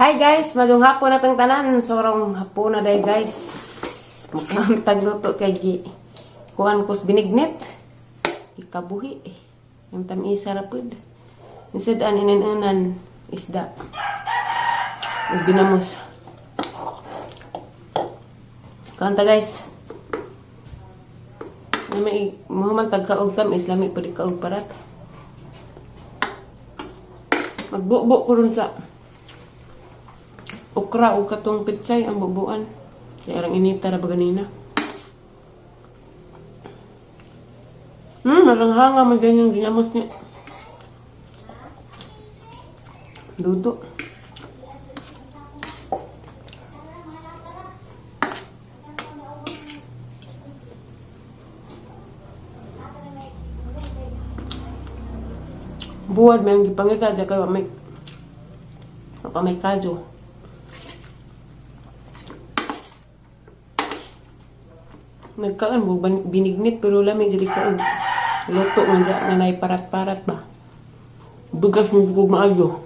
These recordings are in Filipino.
Hi guys, magong hapon natong tanan. Sorong hapon na day guys. Mukhang tagluto kay gi. Kuan kos binignit. Ikabuhi. Yung tamisa rapod. Instead ininan isda. Binamos. Kanta guys. May muhaman tagkaog tamis lami pud kaog parat. Magbubo ko ron sa okra o katong pitsay ang bubuan. Kaya arang inita na ba ganina. Malanghanga man ganyan ginamos niya. Dudo. Buwad may ang gipangita dyan kayo may kadyo. Nagkaan mo binignit pero lamig jadi kaon. Luto man dyan na nay parat-parat ba. Bugas mo bugog maayo.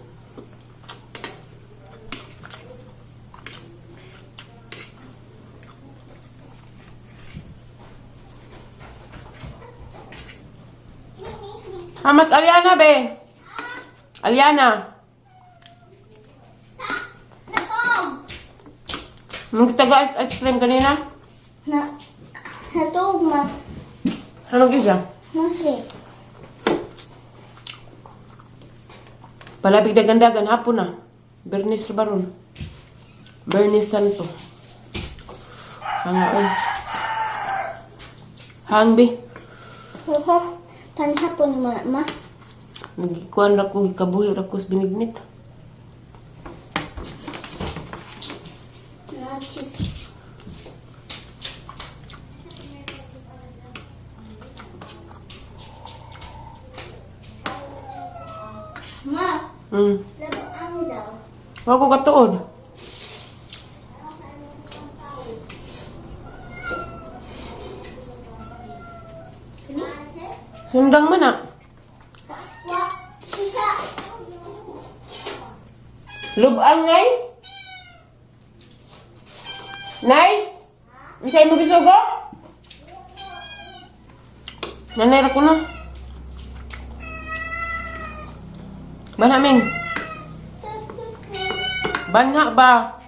Mas Aliana be. Aliana. Mung kita ga ice cream kanina? Natog ma. Anong isa? Musik. Palabig dagan-dagan hapon na. Bernis Baron. Bernis Santo. Hangoy. Hangbi. Oho. Tanhapon ni ma. Nagikuan ra ko ikabuhi ra ko sa binignit. Ma. Labo ang daw. Wa ko katuod. Sundang man na. Wa. Isa. Lubang nay? Nay? Unsay mo gisugo? Nanay ra ko na. Banha Ming. Banha ba?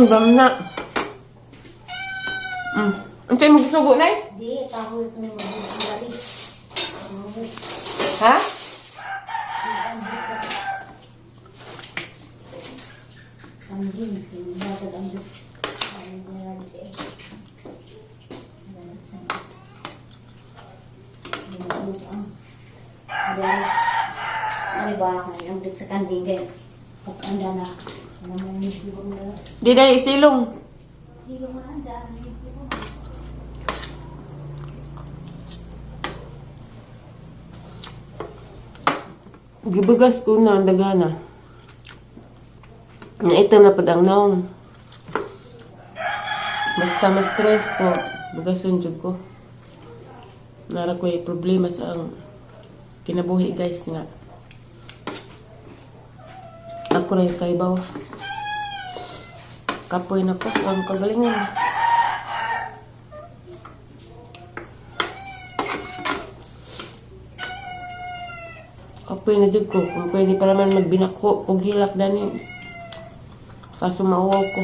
Banha. Unsay mo gisugo nay? Di tahu ito ni mo balik. Ha? Anjing, dapat anjing. Ano ba ang dito sa kanding kay anda na naman ni siguro na Di day isilong. hindi mo anda. Gibugas ko na ang dagana. Na ito na padang naong. Basta mas stress ko, bugasan jud ko. Nara ko ay problema sa ang kinabuhi guys nga. Ako rin kaibaw. Kapoy na ko ang kagalingan. Kapoy na jud ko. Kung pwede pa naman magbinako kung hilak dani. Kaso mawaw ko.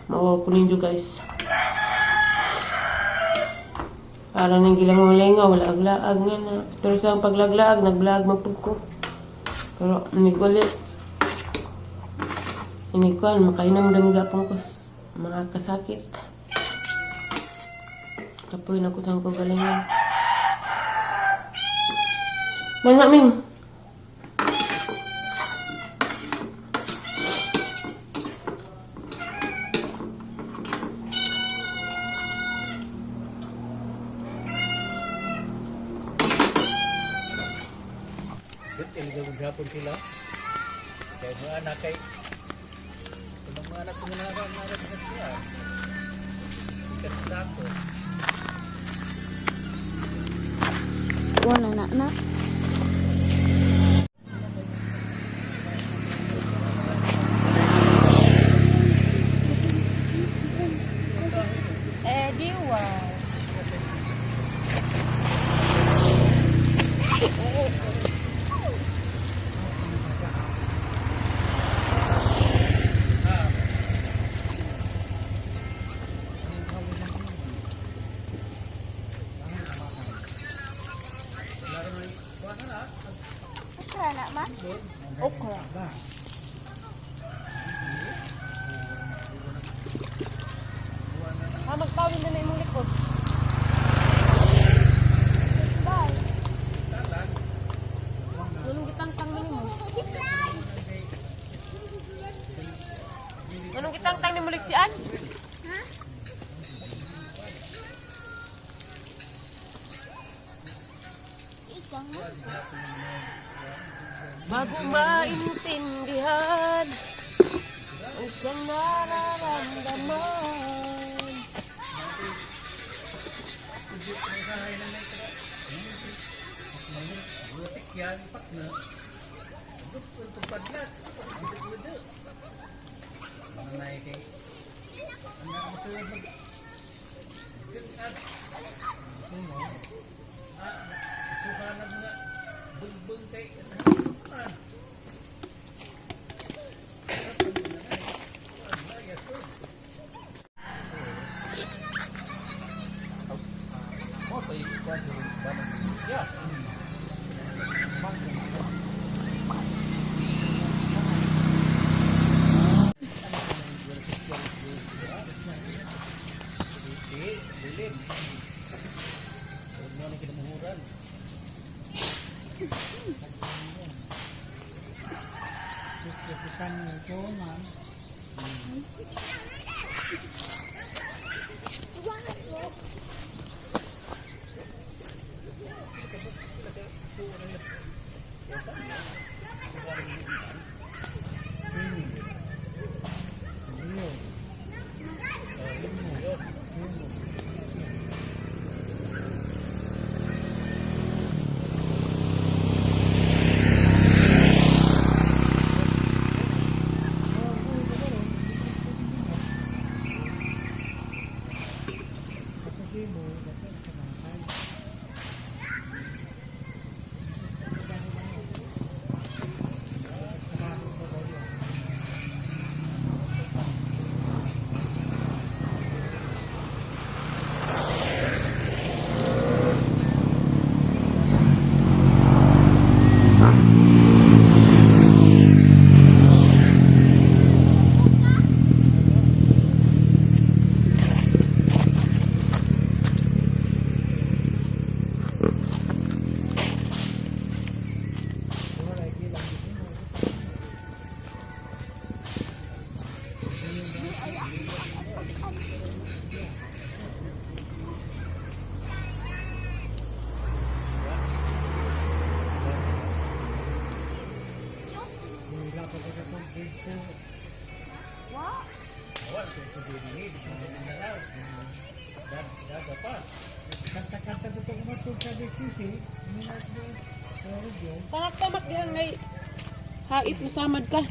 Mawaw ko ninyo guys. Para nang gilang-ulinga, wala aglaag nga na. Pero sa paglaglaag, naglaag mapag ko. Pero nigulit. Inikuan, makainam gapong ko mga kasakit. Kapoy na ko saan ko galingan. Manaming. Maghapon sila. Kaya mga anak kay mga anak ko na nag-aral sa siya. Kasi ako. Wala na. Diwa. Okra na ma? Okra. Magpawin na imong likod. Bye. Anong gitangtang nimo? Anong gitangtang nimo liksian? Ikaw mo? Bago maintindihan ang siyang nararamdaman. Yan, pak na. Untuk padlat. Mga naikay. Anak mo sila mag... Suhanan nga. Bungbong kay... Yeah. Bilis. Huwag mo na kinamuhuran. Kanta-kanta ko ito kumatog sa DCC. Tamak-tamak diyan ngay hait masamad ka.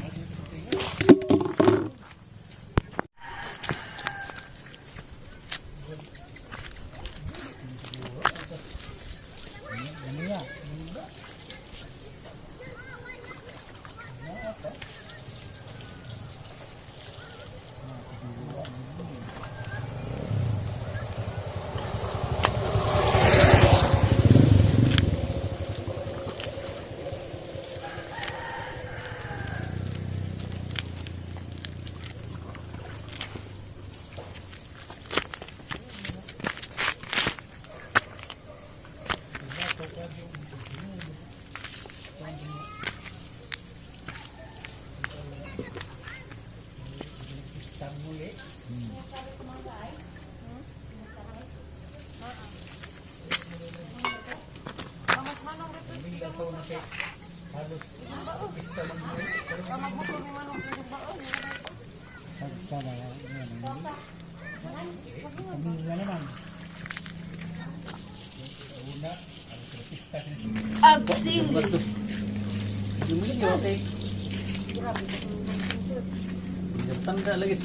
Halos Sana yan. Pamilya naman. Una, ang pista Agsil. yung yun yun, okay. Yung tanda lagi.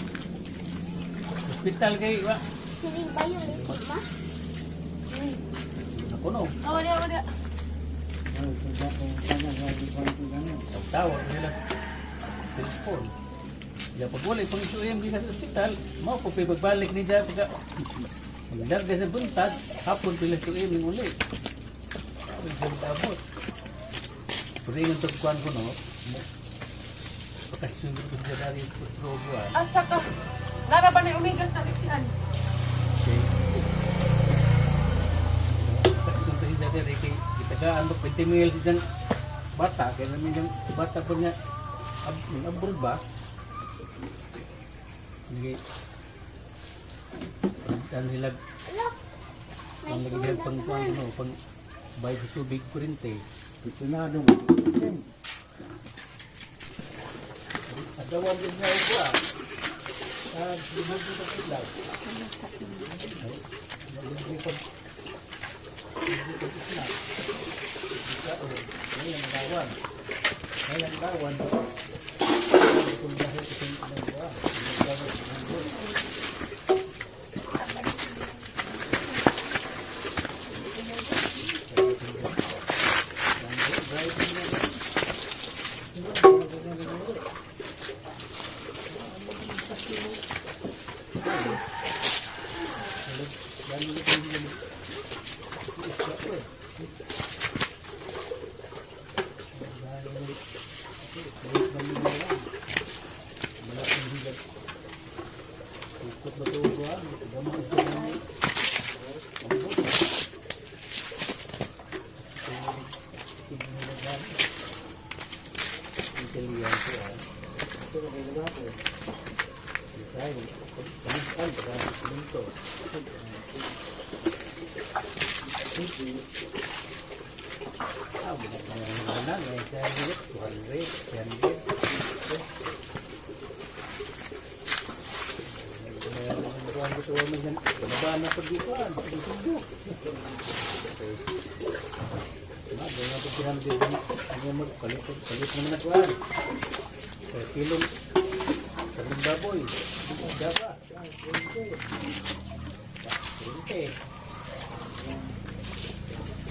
Hospital kayo, ba? Siling ba yun? Ma? Ako no. Wala. Tawag nila. Telepon. Ya pag wala pang isuyam di sa hospital, mao po pagbalik ni Diya pagka nagdarga sa buntag, hapon pila suyam ning uli. Ang tabot. Pwede nga tagkuhan ko no. Pagkasunod ko siya dari probuan. Asa ka? Lara ba na umigas na siyan? Okay. Pagkasunod ko siya dari kay itagaan mo 20 mil dyan bata, kaya namin yung bata po niya abroad ba? Hindi. Ang hilag. Ang lagyan pang bayad sa tubig kurente. Ito na nung agawan din nga ito ah. Lumog dito sa ilag. Lumog dito sa ilag. Ngayon ang gawan. Kung dahil ito yung pinagawa. Kalit naman na kuhan. Kilong saling baboy. Java. Kurente.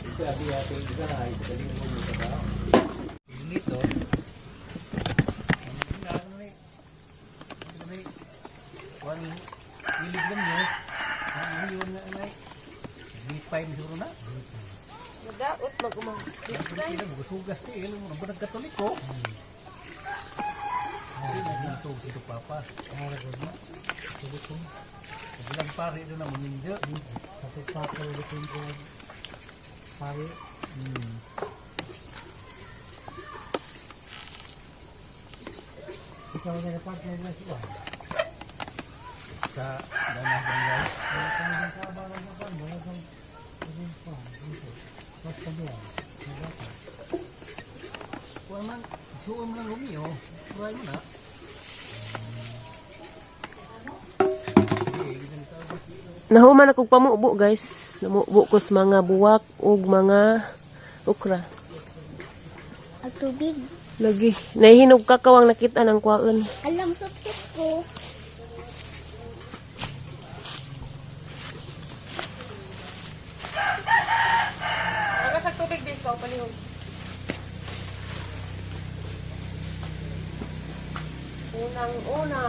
Ito hati-hati juga na. Ito kaling mo sa tao. Dito. Hilig lang nyo. Yun na anay. Lipay mo siguro na. Nagaot mag-umang. Hindi mo gusugas eh. Alam mo, ang banag katoliko. Hindi na dito, dito papa. Bilang pari doon na maminda. Kasi papa ulit yung pari. Ikaw na dapat na yung nasiwa. Sa danah bangay. Sa bangay na pa, mga kang mas kabihan. Kung man, suom lang rumiyo, try mo na. Nahuman akong pamubo guys. Namubo ko sa mga buwak ug mga okra. Ang tubig. Lagi. Nahihinog kakawang nakita ng kuwaon. Alam, suksok ko. Nagasag tubig dito, palihog. Unang-una.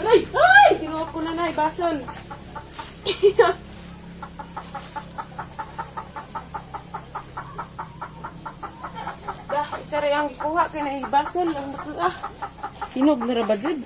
Ay! Ay! Kinuha ko na na, basol. Dah, isa rin ang kuha ka na, basol. Hinog na rabad, Jud.